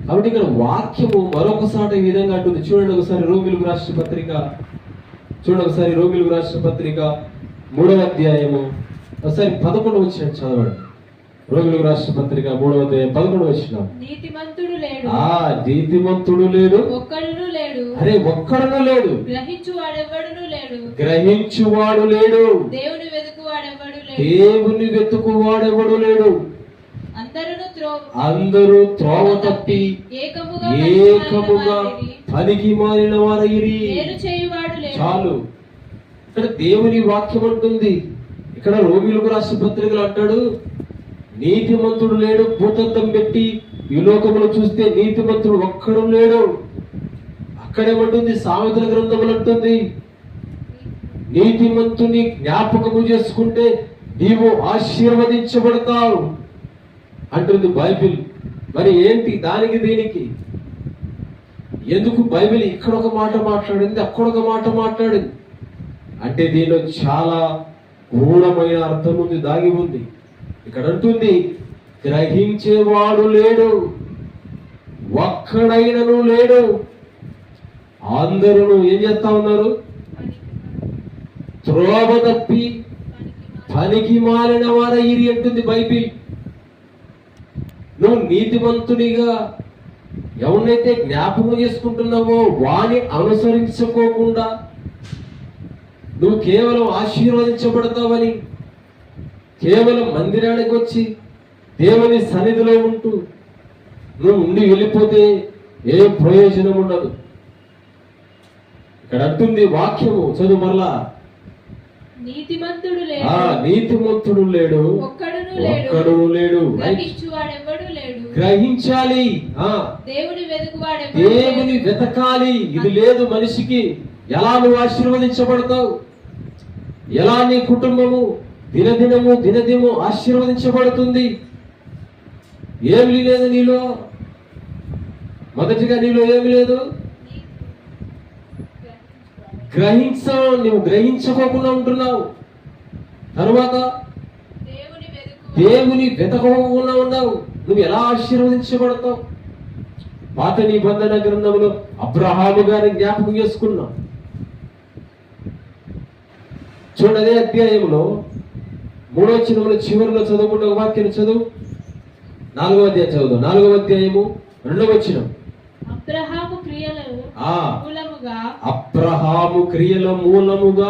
కాబట్టి ఇక్కడ వాక్యము మరొకసారి ఈ విధంగా అంటుంది. చూడండి ఒకసారి రోమిలకు రాసిన పత్రిక, చూడండి ఒకసారి రోమిలకు రాసిన పత్రిక 3వ అధ్యాయము ఒకసారి 11వ వచనం చదవండి. రోమిలకు రాసిన పత్రిక 3వ అధ్యాయం 11వ వచనం. నీతిమంతుడు లేడు, నీతిమంతుడు లేడు, ఒక్కడును లేడు, అరే ఒక్కడును లేడు, గ్రహించువాడెవ్వడును లేడు, గ్రహించువాడు లేడు, దేవుని వెతుకువాడెవ్వడు లేడు, దేవుని వెతుకువాడెవడు లేడు. అందరూ త్రోవ తప్పి ఏకముగా పనికి మారిన వారైరి. చాలు, ఇక్కడ దేవుని వాక్యం అంటుంది. ఇక్కడ రోమిలకు రాసిన పత్రికలు అంటాడు, నీతిమంతుడు లేడు. భూతత్వం పెట్టి ఈ లోకములో చూస్తే నీతిమంతుడు ఒక్కడు లేడు. అక్కడేమంటుంది, సామెతల గ్రంథములు అంటుంది, నీతిమంతుని జ్ఞాపకము చేసుకుంటే నీవు ఆశీర్వదించబడతావు అంటుంది బైబిల్. మరి ఏంటి దానికి దీనికి ఎందుకు బైబిల్ ఇక్కడ ఒక మాట మాట్లాడింది, అక్కడ ఒక మాట మాట్లాడింది అంటే దీనిలో చాలా గూఢమైన అర్థం ఉంది, దాగి ఉంది. ఇక్కడ అంటుంది, గ్రహించేవాడు లేడు, ఒక్కడైనను లేడు. అందరూ ఏం చేస్తా ఉన్నారు, త్రోవ తప్పి పనికి మారిన వారైరి అంటుంది బైబిల్. నువ్వు నీతిమంతునిగా ఎవరినైతే జ్ఞాపకం చేసుకుంటున్నావో వాని అనుసరించుకోకుండా నువ్వు కేవలం ఆశీర్వదించబడతావని, కేవలం మందిరానికి వచ్చి దేవుని సన్నిధిలో ఉంటూ నువ్వు ఉండి వెళ్ళిపోతే ఏ ప్రయోజనం ఉండదు. ఇక్కడ అంటుంది వాక్యము, చదువు మరలా. నీతిమంతుడు లేడు, ఒక్కడును లేడు, గ్రహించాలి, దేవుని వెతకాలి. ఇది లేదు మనిషికి. ఎలా నువ్వు ఆశీర్వదించబడతావు, ఎలా నీ కుటుంబము దినదినము ఆశీర్వదించబడుతుంది? ఏమి లేదు నీలో. మొదటిగా నీలో ఏమి లేదు, నువ్వు గ్రహించుకోకుండా ఉంటున్నావు. తరువాత దేవుని వెతకకుండా ఉన్నావు. నువ్వు ఎలా ఆశీర్వదించబడతావు? పాత నిబంధన గ్రంథంలో అబ్రహాము గారిని జ్ఞాపకం చేసుకున్నాం. చూడండి, అదే అధ్యాయంలో 3వ వచనంలో చివరిలో చదువుకుంటే ఒక వాక్యం చదువు. 4వ అధ్యాయం చదువు. 4వ అధ్యాయము 2వ వచనం. అబ్రహాము క్రియల మూలముగా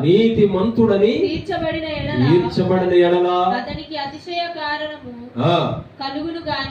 నీతిమంతుడని తీర్చబడిన ఎడల అతనికి అతిశయ కారణము కలుగును గాని